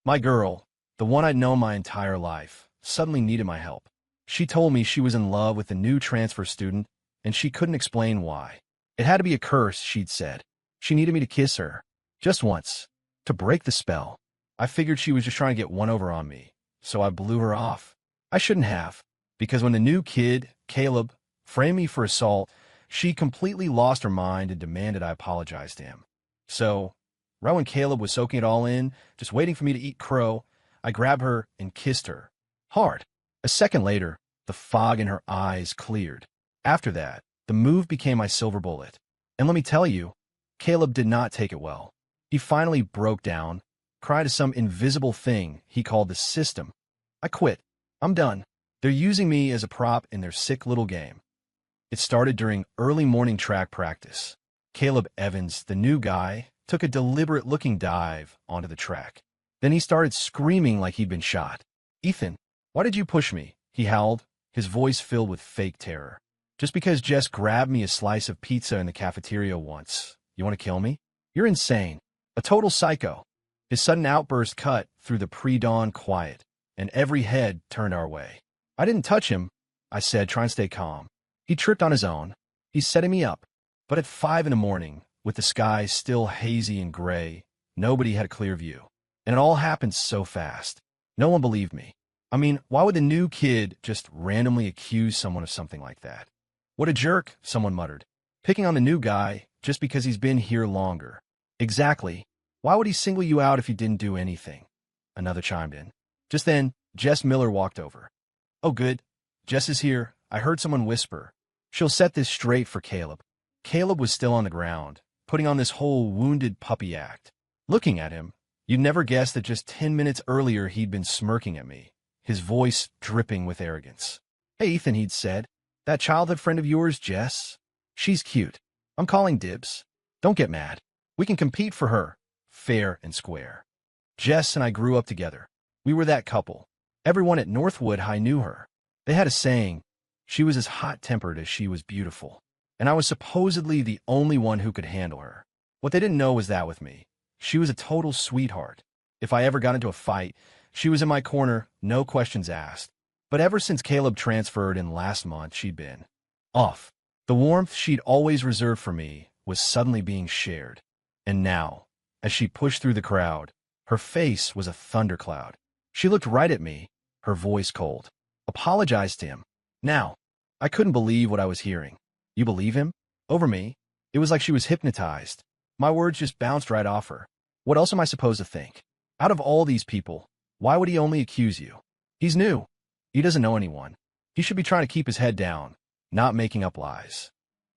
My girl, the one I'd known my entire life, suddenly needed my help. She told me she was in love with a new transfer student, and she couldn't explain why. It had to be a curse, she'd said. She needed me to kiss her, just once, to break the spell. I figured she was just trying to get one over on me, so I blew her off. I shouldn't have, because when the new kid, Caleb, framed me for assault, she completely lost her mind and demanded I apologize to him. So, right when Caleb was soaking it all in, just waiting for me to eat crow, I grabbed her and kissed her. Hard. A second later, the fog in her eyes cleared. After that, the move became my silver bullet. And let me tell you, Caleb did not take it well. He finally broke down, cried to some invisible thing he called the system. I quit. I'm done. They're using me as a prop in their sick little game. It started during early morning track practice. Caleb Evans, the new guy, took a deliberate-looking dive onto the track. Then he started screaming like he'd been shot. "Ethan, why did you push me?" he howled, his voice filled with fake terror. "Just because Jess grabbed me a slice of pizza in the cafeteria once. You want to kill me? You're insane. A total psycho." His sudden outburst cut through the pre-dawn quiet, and every head turned our way. "I didn't touch him," I said, trying to stay calm. "He tripped on his own. He's setting me up." But at 5 in the morning, with the sky still hazy and gray, nobody had a clear view. And it all happened so fast. No one believed me. I mean, why would the new kid just randomly accuse someone of something like that? "What a jerk," someone muttered. "Picking on the new guy just because he's been here longer." "Exactly. Why would he single you out if you didn't do anything?" Another chimed in. Just then, Jess Miller walked over. "Oh, good. Jess is here," I heard someone whisper. "She'll set this straight for Caleb." Caleb was still on the ground, putting on this whole wounded puppy act. Looking at him, you'd never guess that just 10 minutes earlier he'd been smirking at me, his voice dripping with arrogance. "Hey, Ethan," he'd said. "That childhood friend of yours, Jess? She's cute. I'm calling dibs. Don't get mad. We can compete for her, fair and square." Jess and I grew up together. We were that couple. Everyone at Northwood High knew her. They had a saying, she was as hot-tempered as she was beautiful. And I was supposedly the only one who could handle her. What they didn't know was that with me, she was a total sweetheart. If I ever got into a fight, she was in my corner, no questions asked. But ever since Caleb transferred in last month, she'd been off. The warmth she'd always reserved for me was suddenly being shared. And now, as she pushed through the crowd, her face was a thundercloud. She looked right at me, her voice cold. "Apologized to him." Now, I couldn't believe what I was hearing. "You believe him?" Over me. It was like she was hypnotized. My words just bounced right off her. What else am I supposed to think? Out of all these people, why would he only accuse you? He's new. He doesn't know anyone. He should be trying to keep his head down, not making up lies.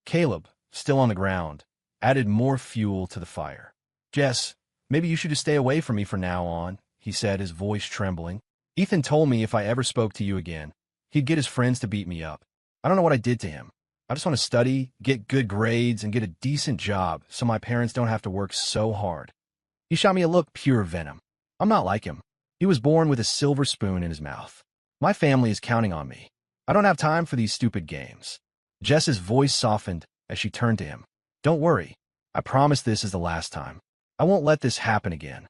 Caleb, still on the ground, added more fuel to the fire. "Jess, maybe you should just stay away from me from now on," he said, his voice trembling. "Ethan told me if I ever spoke to you again, he'd get his friends to beat me up. I don't know what I did to him. I just want to study, get good grades, and get a decent job so my parents don't have to work so hard." He shot me a look pure venom. I'm not like him. He was born with a silver spoon in his mouth. My family is counting on me. I don't have time for these stupid games. Jess's voice softened as she turned to him. "Don't worry. I promise this is the last time. I won't let this happen again."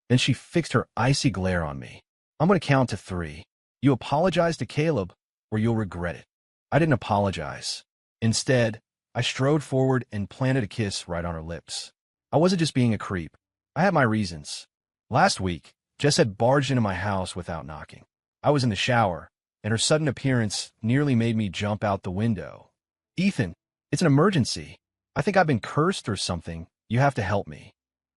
Then she fixed her icy glare on me. "I'm going to count to 3. You apologize to Caleb, or you'll regret it." I didn't apologize. Instead, I strode forward and planted a kiss right on her lips. I wasn't just being a creep. I had my reasons. Last week, Jess had barged into my house without knocking. I was in the shower, and her sudden appearance nearly made me jump out the window. "Ethan, it's an emergency. I think I've been cursed or something. You have to help me."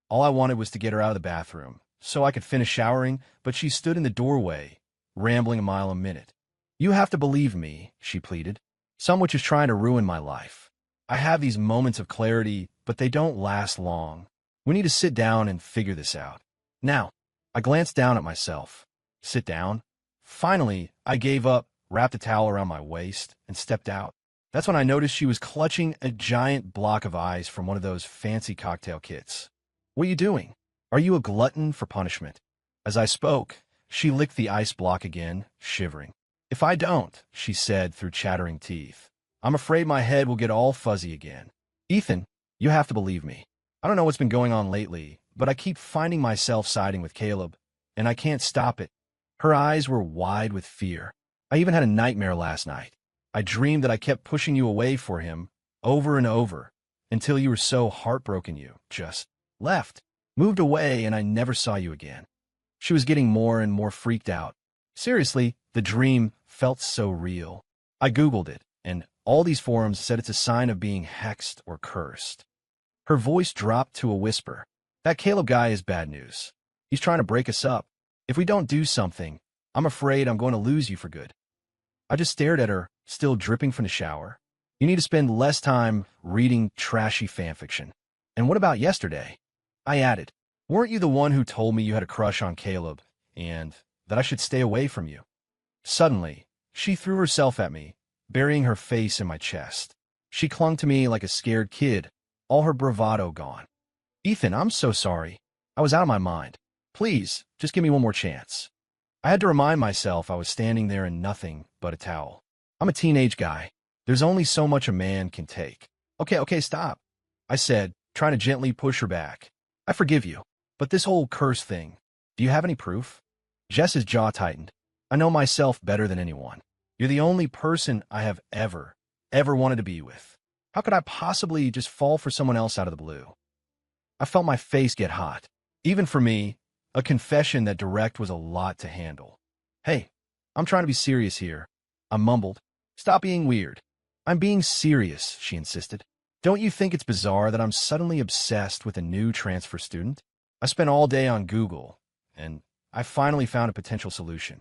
All I wanted was to get her out of the bathroom, so I could finish showering, but she stood in the doorway, rambling a mile a minute. "You have to believe me," she pleaded. "Someone just trying to ruin my life. I have these moments of clarity, but they don't last long. We need to sit down and figure this out." Now, I glanced down at myself. Sit down? Finally, I gave up, wrapped a towel around my waist, and stepped out. That's when I noticed she was clutching a giant block of ice from one of those fancy cocktail kits. "What are you doing? Are you a glutton for punishment?" As I spoke, she licked the ice block again, shivering. "If I don't," she said through chattering teeth, "I'm afraid my head will get all fuzzy again. Ethan, you have to believe me. I don't know what's been going on lately, but I keep finding myself siding with Caleb, and I can't stop it. Her eyes were wide with fear. I even had a nightmare last night. I dreamed that I kept pushing you away for him, over and over, until you were so heartbroken you just left, moved away, and I never saw you again. She was getting more and more freaked out. Seriously, the dream felt so real. I Googled it, and all these forums said it's a sign of being hexed or cursed. Her voice dropped to a whisper. That Caleb guy is bad news. He's trying to break us up. If we don't do something, I'm afraid I'm going to lose you for good. I just stared at her, still dripping from the shower. You need to spend less time reading trashy fanfiction. And what about yesterday? I added, weren't you the one who told me you had a crush on Caleb and that I should stay away from you? Suddenly, she threw herself at me, burying her face in my chest. She clung to me like a scared kid, all her bravado gone. Ethan, I'm so sorry. I was out of my mind. Please, just give me one more chance. I had to remind myself I was standing there in nothing but a towel. I'm a teenage guy. There's only so much a man can take. Okay, stop, I said, trying to gently push her back. I forgive you. But this whole curse thing, do you have any proof? Jess's jaw tightened. I know myself better than anyone. You're the only person I have ever wanted to be with. How could I possibly just fall for someone else out of the blue? I felt my face get hot. Even for me, a confession that direct was a lot to handle. Hey, I'm trying to be serious here, I mumbled. Stop being weird. I'm being serious, she insisted. Don't you think it's bizarre that I'm suddenly obsessed with a new transfer student? I spent all day on Google, and I finally found a potential solution.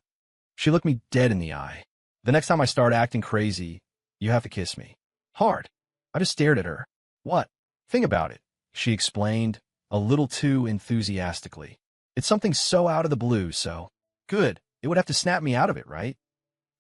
She looked me dead in the eye. The next time I start acting crazy, you have to kiss me. Hard. I just stared at her. What? Think about it, she explained, a little too enthusiastically. It's something so out of the blue, so good. It would have to snap me out of it, right?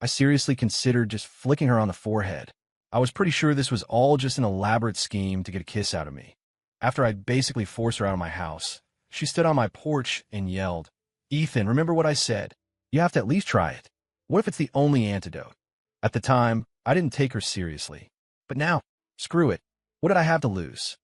I seriously considered just flicking her on the forehead. I was pretty sure this was all just an elaborate scheme to get a kiss out of me. After I'd basically forced her out of my house, she stood on my porch and yelled, Ethan, remember what I said. You have to at least try it. What if it's the only antidote? At the time, I didn't take her seriously. But now, screw it. What did I have to lose?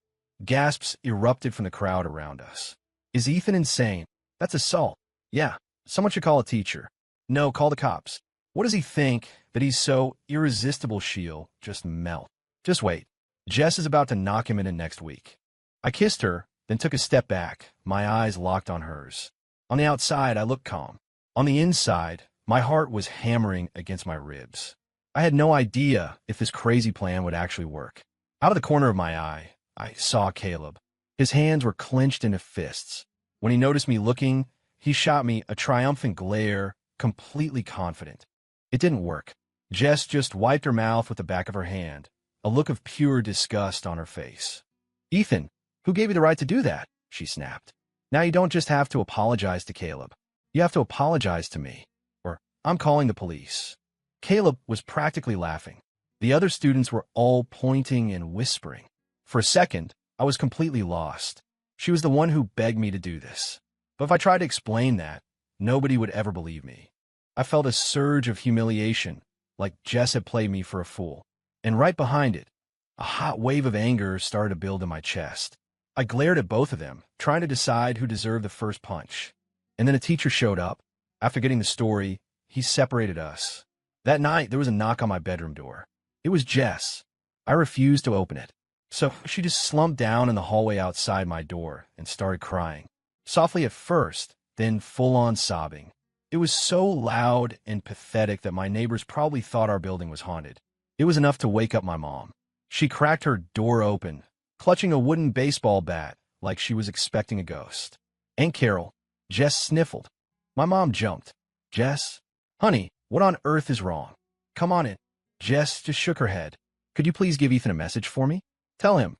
Gasps erupted from the crowd around us. Is Ethan insane? That's assault. Yeah, someone should call a teacher. No, call the cops. What does he think that he's so irresistible? She'll just melt. Just wait. Jess is about to knock him in next week. I kissed her, then took a step back, my eyes locked on hers. On the outside, I looked calm. On the inside, my heart was hammering against my ribs. I had no idea if this crazy plan would actually work. Out of the corner of my eye, I saw Caleb. His hands were clenched into fists. When he noticed me looking, he shot me a triumphant glare, completely confident. It didn't work. Jess just wiped her mouth with the back of her hand, a look of pure disgust on her face. Ethan, who gave you the right to do that? She snapped. Now you don't just have to apologize to Caleb. You have to apologize to me, or I'm calling the police. Caleb was practically laughing. The other students were all pointing and whispering. For a second, I was completely lost. She was the one who begged me to do this. But if I tried to explain that, nobody would ever believe me. I felt a surge of humiliation, like Jess had played me for a fool. And right behind it, a hot wave of anger started to build in my chest. I glared at both of them, trying to decide who deserved the first punch. And then a teacher showed up. After getting the story, he separated us. That night, there was a knock on my bedroom door. It was Jess. I refused to open it. So she just slumped down in the hallway outside my door and started crying. Softly at first, then full-on sobbing. It was so loud and pathetic that my neighbors probably thought our building was haunted. It was enough to wake up my mom. She cracked her door open, clutching a wooden baseball bat like she was expecting a ghost. Aunt Carol, Jess sniffled. My mom jumped. Jess? Honey, what on earth is wrong? Come on in. Jess just shook her head. Could you please give Ethan a message for me? Tell him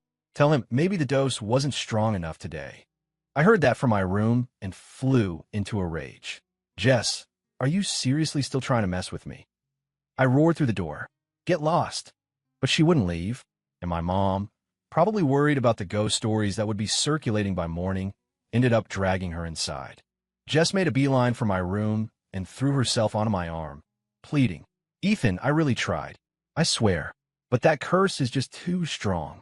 maybe the dose wasn't strong enough today. I heard that from my room and flew into a rage. Jess, are you seriously still trying to mess with me? I roared through the door. Get lost. But she wouldn't leave, and my mom, probably worried about the ghost stories that would be circulating by morning, ended up dragging her inside. Jess made a beeline for my room and threw herself onto my arm, pleading, Ethan, I really tried. I swear. But that curse is just too strong.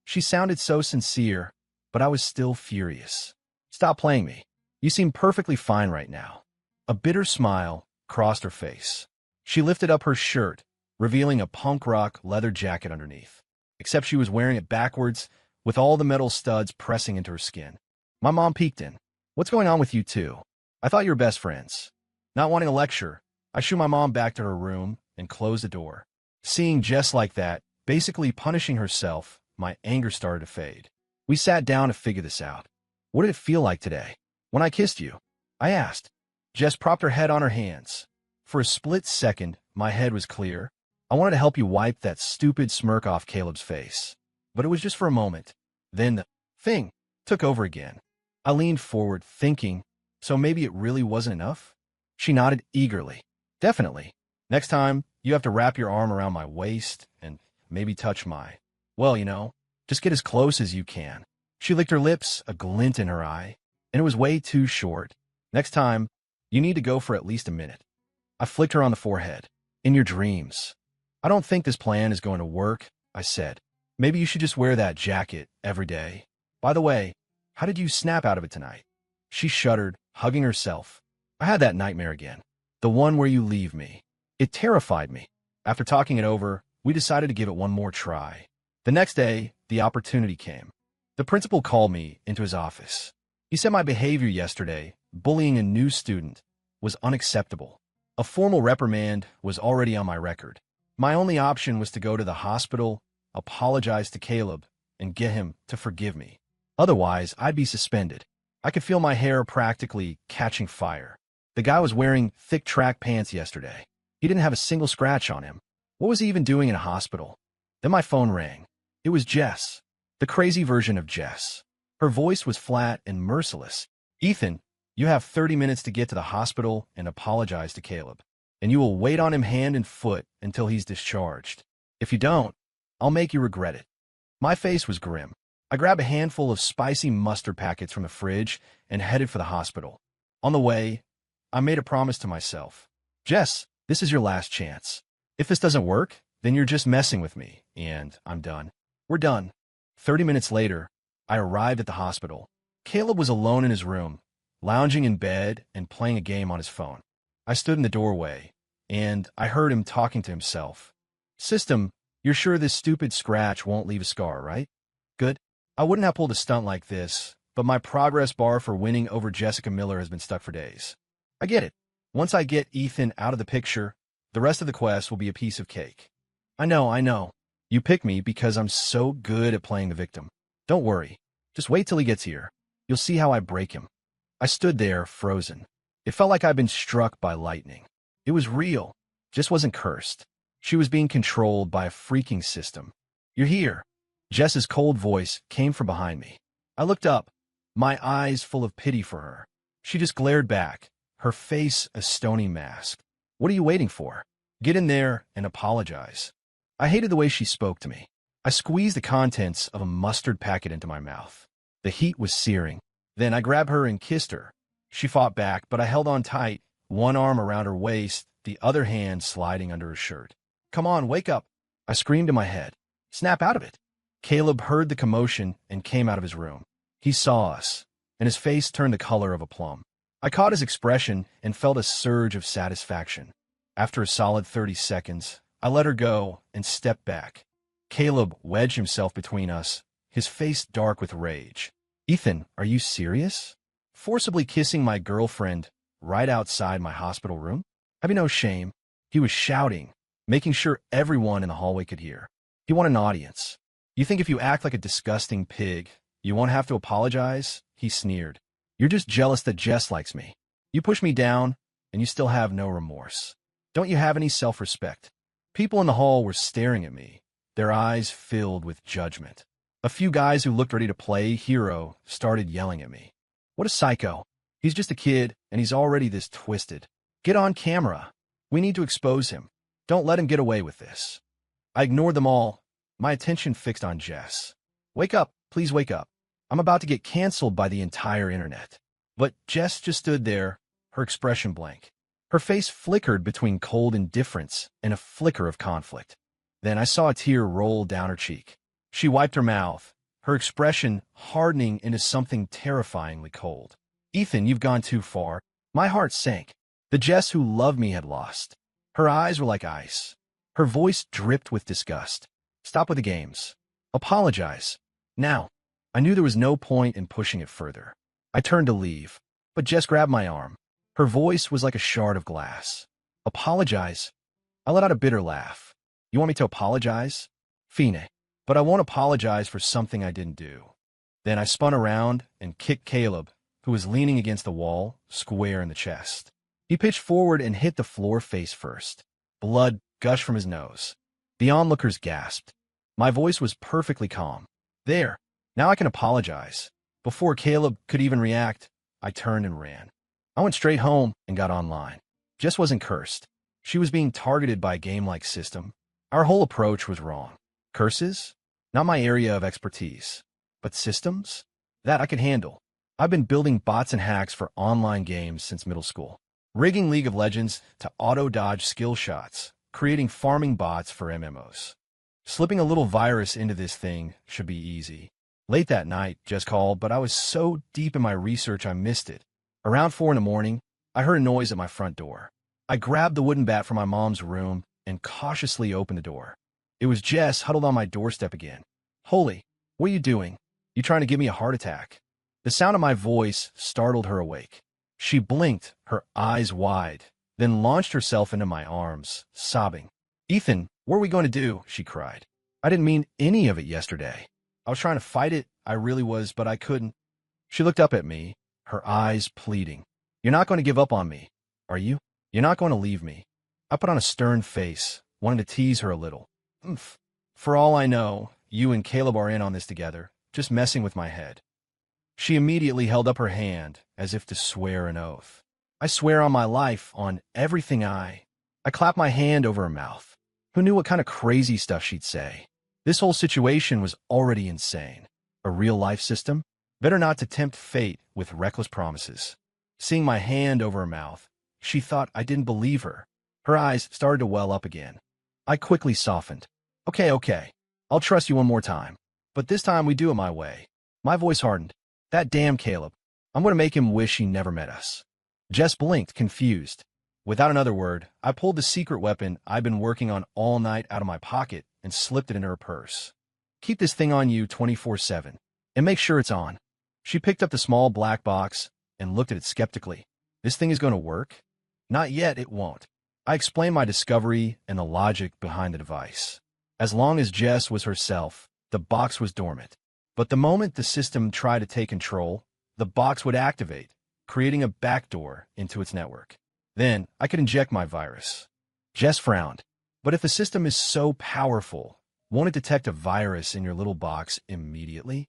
She sounded so sincere, but I was still furious. Stop playing me. You seem perfectly fine right now. A bitter smile crossed her face. She lifted up her shirt, revealing a punk rock leather jacket underneath. Except she was wearing it backwards, with all the metal studs pressing into her skin. My mom peeked in. What's going on with you two? I thought you were best friends. Not wanting a lecture, I shoo my mom back to her room and closed the door. Seeing Jess like that, basically punishing herself, my anger started to fade. We sat down to figure this out. What did it feel like today? When I kissed you? I asked. Jess propped her head on her hands. For a split second, my head was clear. I wanted to help you wipe that stupid smirk off Caleb's face. But it was just for a moment. Then the thing took over again. I leaned forward, thinking, so maybe it really wasn't enough? She nodded eagerly. Definitely. Next time, you have to wrap your arm around my waist and maybe touch my... Well, just get as close as you can. She licked her lips, a glint in her eye, and it was way too short. Next time, you need to go for at least a minute. I flicked her on the forehead. In your dreams. I don't think this plan is going to work, I said. Maybe you should just wear that jacket every day. By the way, how did you snap out of it tonight? She shuddered, hugging herself. I had that nightmare again. The one where you leave me. It terrified me. After talking it over, we decided to give it one more try. The next day, the opportunity came. The principal called me into his office. He said my behavior yesterday, bullying a new student, was unacceptable. A formal reprimand was already on my record. My only option was to go to the hospital, apologize to Caleb, and get him to forgive me. Otherwise, I'd be suspended. I could feel my hair practically catching fire. The guy was wearing thick track pants yesterday. He didn't have a single scratch on him. What was he even doing in a hospital? Then my phone rang. It was Jess. The crazy version of Jess. Her voice was flat and merciless. Ethan, you have 30 minutes to get to the hospital and apologize to Caleb. And you will wait on him hand and foot until he's discharged. If you don't, I'll make you regret it. My face was grim. I grabbed a handful of spicy mustard packets from the fridge and headed for the hospital. On the way, I made a promise to myself. Jess, this is your last chance. If this doesn't work, then you're just messing with me, and I'm done. We're done. 30 minutes later, I arrived at the hospital. Caleb was alone in his room, lounging in bed and playing a game on his phone. I stood in the doorway, and I heard him talking to himself. System, you're sure this stupid scratch won't leave a scar, right? Good. I wouldn't have pulled a stunt like this, but my progress bar for winning over Jessica Miller has been stuck for days. I get it. Once I get Ethan out of the picture, the rest of the quest will be a piece of cake. I know. You pick me because I'm so good at playing the victim. Don't worry. Just wait till he gets here. You'll see how I break him. I stood there, frozen. It felt like I'd been struck by lightning. It was real. Just wasn't cursed. She was being controlled by a freaking system. You're here. Jess's cold voice came from behind me. I looked up, my eyes full of pity for her. She just glared back, her face a stony mask. What are you waiting for? Get in there and apologize. I hated the way she spoke to me. I squeezed the contents of a mustard packet into my mouth. The heat was searing. Then I grabbed her and kissed her. She fought back, but I held on tight, one arm around her waist, the other hand sliding under her shirt. Come on, wake up. I screamed in my head. Snap out of it. Caleb heard the commotion and came out of his room. He saw us, and his face turned the color of a plum. I caught his expression and felt a surge of satisfaction. After a solid 30 seconds, I let her go and stepped back. Caleb wedged himself between us, his face dark with rage. Ethan, are you serious? Forcibly kissing my girlfriend right outside my hospital room? Have you no shame? He was shouting, making sure everyone in the hallway could hear. He wanted an audience. You think if you act like a disgusting pig, you won't have to apologize? He sneered. You're just jealous that Jess likes me. You push me down, and you still have no remorse. Don't you have any self-respect? People in the hall were staring at me, their eyes filled with judgment. A few guys who looked ready to play hero started yelling at me. What a psycho. He's just a kid, and he's already this twisted. Get on camera. We need to expose him. Don't let him get away with this. I ignored them all, my attention fixed on Jess. Wake up, please wake up. I'm about to get canceled by the entire internet. But Jess just stood there, her expression blank. Her face flickered between cold indifference and a flicker of conflict. Then I saw a tear roll down her cheek. She wiped her mouth, her expression hardening into something terrifyingly cold. Ethan, you've gone too far. My heart sank. The Jess who loved me had lost. Her eyes were like ice. Her voice dripped with disgust. Stop with the games. Apologize. Now. I knew there was no point in pushing it further. I turned to leave, but Jess grabbed my arm. Her voice was like a shard of glass. Apologize? I let out a bitter laugh. You want me to apologize? Fine. But I won't apologize for something I didn't do. Then I spun around and kicked Caleb, who was leaning against the wall, square in the chest. He pitched forward and hit the floor face first. Blood gushed from his nose. The onlookers gasped. My voice was perfectly calm. There. Now I can apologize. Before Caleb could even react, I turned and ran. I went straight home and got online. Jess wasn't cursed. She was being targeted by a game-like system. Our whole approach was wrong. Curses? Not my area of expertise. But systems? That I could handle. I've been building bots and hacks for online games since middle school. Rigging League of Legends to auto-dodge skill shots. Creating farming bots for MMOs. Slipping a little virus into this thing should be easy. Late that night, Jess called, but I was so deep in my research I missed it. Around 4 in the morning, I heard a noise at my front door. I grabbed the wooden bat from my mom's room and cautiously opened the door. It was Jess huddled on my doorstep again. Holy, what are you doing? You trying to give me a heart attack? The sound of my voice startled her awake. She blinked, her eyes wide, then launched herself into my arms, sobbing. Ethan, what are we going to do? She cried. I didn't mean any of it yesterday. I was trying to fight it, I really was, but I couldn't. She looked up at me, her eyes pleading. You're not going to give up on me, are you? You're not going to leave me. I put on a stern face, wanting to tease her a little. Oomph. For all I know, you and Caleb are in on this together, just messing with my head. She immediately held up her hand, as if to swear an oath. I swear on my life, on everything I clapped my hand over her mouth. Who knew what kind of crazy stuff she'd say? This whole situation was already insane. A real-life system? Better not to tempt fate with reckless promises. Seeing my hand over her mouth, she thought I didn't believe her. Her eyes started to well up again. I quickly softened. Okay. I'll trust you one more time. But this time we do it my way. My voice hardened. That damn Caleb. I'm going to make him wish he never met us. Jess blinked, confused. Without another word, I pulled the secret weapon I'd been working on all night out of my pocket and slipped it into her purse. Keep this thing on you 24/7, and make sure it's on. She picked up the small black box and looked at it skeptically. This thing is going to work? Not yet, it won't. I explained my discovery and the logic behind the device. As long as Jess was herself, the box was dormant. But the moment the system tried to take control, the box would activate, creating a backdoor into its network. Then I could inject my virus. Jess frowned. But if the system is so powerful, won't it detect a virus in your little box immediately?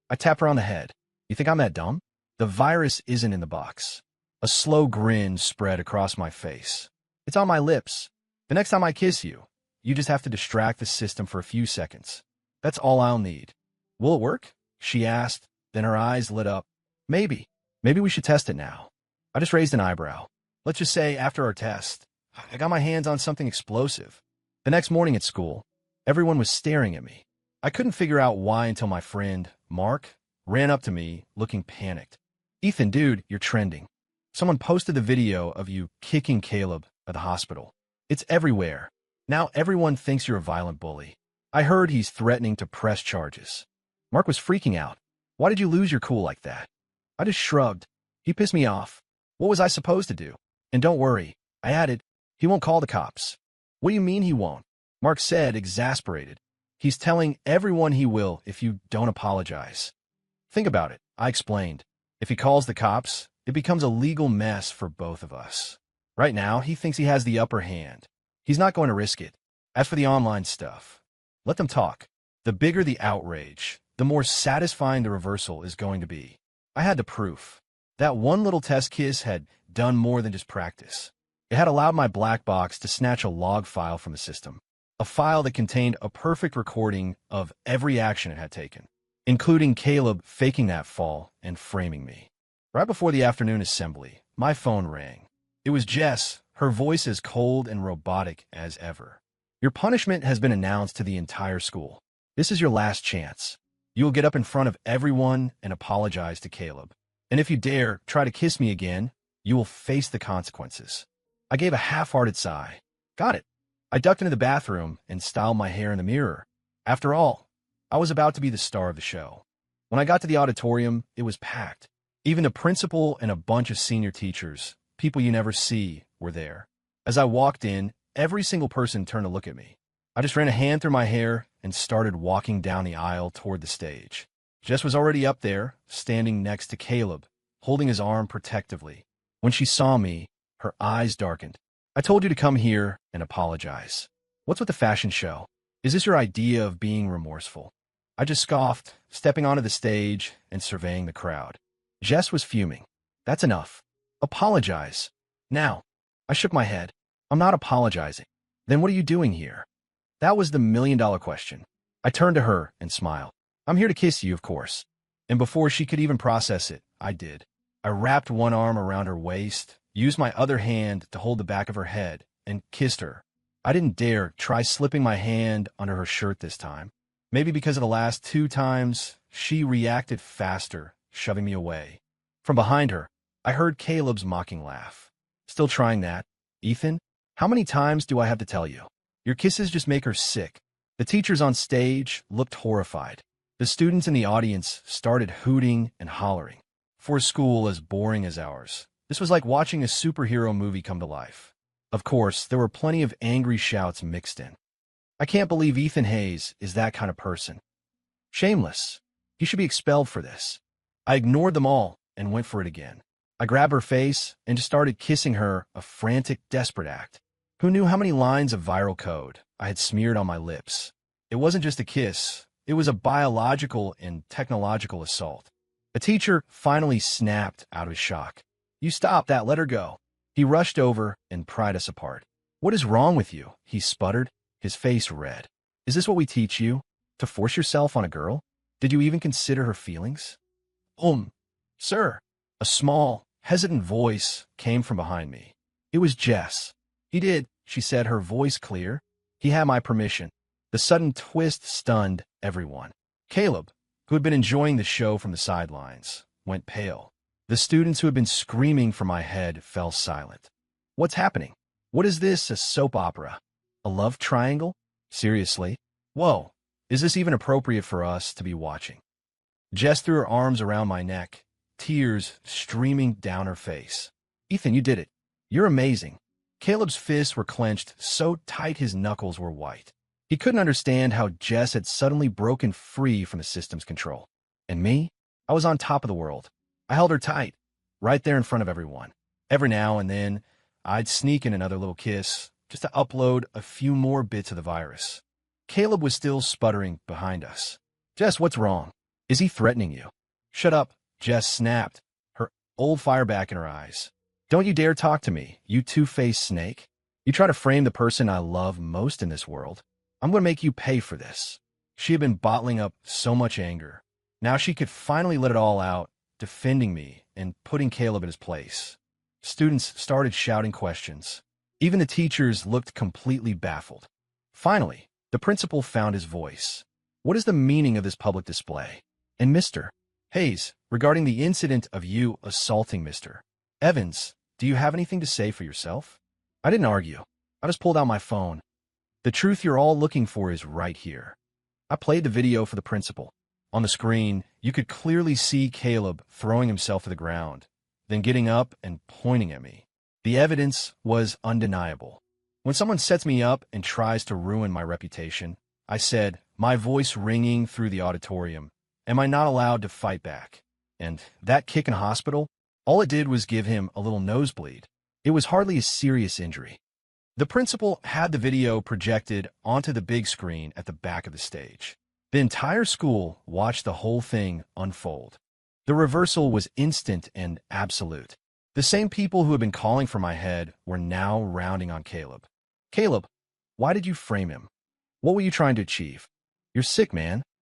I tapped her on the head. You think I'm that dumb? The virus isn't in the box. A slow grin spread across my face. It's on my lips. The next time I kiss you, you just have to distract the system for a few seconds. That's all I'll need. Will it work? She asked, then her eyes lit up. Maybe. Maybe we should test it now. I just raised an eyebrow. Let's just say after our test, I got my hands on something explosive. The next morning at school, everyone was staring at me. I couldn't figure out why until my friend, Mark, ran up to me looking panicked. Ethan, dude, you're trending. Someone posted the video of you kicking Caleb at the hospital. It's everywhere. Now everyone thinks you're a violent bully. I heard he's threatening to press charges. Mark was freaking out. Why did you lose your cool like that? I just shrugged. He pissed me off. What was I supposed to do? And don't worry, I added, he won't call the cops. What do you mean he won't? Mark said, exasperated. He's telling everyone he will if you don't apologize. Think about it, I explained. If he calls the cops, it becomes a legal mess for both of us. Right now, he thinks he has the upper hand. He's not going to risk it. As for the online stuff, let them talk. The bigger the outrage, the more satisfying the reversal is going to be. I had the proof. That one little test kiss had done more than just practice. It had allowed my black box to snatch a log file from the system, a file that contained a perfect recording of every action it had taken, including Caleb faking that fall and framing me. Right before the afternoon assembly, my phone rang. It was Jess, her voice as cold and robotic as ever. Your punishment has been announced to the entire school. This is your last chance. You will get up in front of everyone and apologize to Caleb. And if you dare try to kiss me again, you will face the consequences. I gave a half-hearted sigh. Got it. I ducked into the bathroom and styled my hair in the mirror. After all, I was about to be the star of the show. When I got to the auditorium, it was packed. Even the principal and a bunch of senior teachers, people you never see, were there. As I walked in, every single person turned to look at me. I just ran a hand through my hair and started walking down the aisle toward the stage. Jess was already up there, standing next to Caleb, holding his arm protectively. When she saw me, her eyes darkened. I told you to come here and apologize. What's with the fashion show? Is this your idea of being remorseful? I just scoffed, stepping onto the stage and surveying the crowd. Jess was fuming. That's enough. Apologize. Now. I shook my head. I'm not apologizing. Then what are you doing here? That was the million-dollar question. I turned to her and smiled. I'm here to kiss you, of course. And before she could even process it, I did. I wrapped one arm around her waist, used my other hand to hold the back of her head, and kissed her. I didn't dare try slipping my hand under her shirt this time. Maybe because of the last 2 times, she reacted faster, shoving me away. From behind her, I heard Caleb's mocking laugh. Still trying that? Ethan? How many times do I have to tell you? Your kisses just make her sick. The teachers on stage looked horrified. The students in the audience started hooting and hollering. For a school as boring as ours, this was like watching a superhero movie come to life. Of course, there were plenty of angry shouts mixed in. I can't believe Ethan Hayes is that kind of person. Shameless. He should be expelled for this. I ignored them all and went for it again. I grabbed her face and just started kissing her, a frantic, desperate act. Who knew how many lines of viral code I had smeared on my lips? It wasn't just a kiss. It was a biological and technological assault. The teacher finally snapped out of his shock. You stop that, let her go. He rushed over and pried us apart. What is wrong with you? He sputtered, his face red. Is this what we teach you? To force yourself on a girl? Did you even consider her feelings? Sir. A small, hesitant voice came from behind me. It was Jess. He did, she said, her voice clear. He had my permission. The sudden twist stunned everyone. Caleb, who had been enjoying the show from the sidelines, went pale. The students who had been screaming for my head fell silent. What's happening? What is this, a soap opera? A love triangle? Seriously? Whoa, is this even appropriate for us to be watching? Jess threw her arms around my neck, tears streaming down her face. Ethan, you did it. You're amazing. Caleb's fists were clenched so tight his knuckles were white. He couldn't understand how Jess had suddenly broken free from the system's control. And me? I was on top of the world. I held her tight, right there in front of everyone. Every now and then, I'd sneak in another little kiss, just to upload a few more bits of the virus. Caleb was still sputtering behind us. Jess, what's wrong? Is he threatening you? Shut up, Jess snapped, her old fire back in her eyes. Don't you dare talk to me, you two-faced snake. You try to frame the person I love most in this world. I'm going to make you pay for this. She had been bottling up so much anger. Now she could finally let it all out, defending me and putting Caleb in his place. Students started shouting questions. Even the teachers looked completely baffled. Finally, the principal found his voice. What is the meaning of this public display? And Mr. Hayes, regarding the incident of you assaulting Mr. Evans, do you have anything to say for yourself? I didn't argue. I just pulled out my phone. The truth you're all looking for is right here. I played the video for the principal. On the screen, you could clearly see Caleb throwing himself to the ground, then getting up and pointing at me. The evidence was undeniable. When someone sets me up and tries to ruin my reputation, I said, my voice ringing through the auditorium, am I not allowed to fight back? And that kick in hospital, all it did was give him a little nosebleed. It was hardly a serious injury. The principal had the video projected onto the big screen at the back of the stage. The entire school watched the whole thing unfold. The reversal was instant and absolute. The same people who had been calling for my head were now rounding on Caleb. Caleb, why did you frame him? What were you trying to achieve? You're sick, man.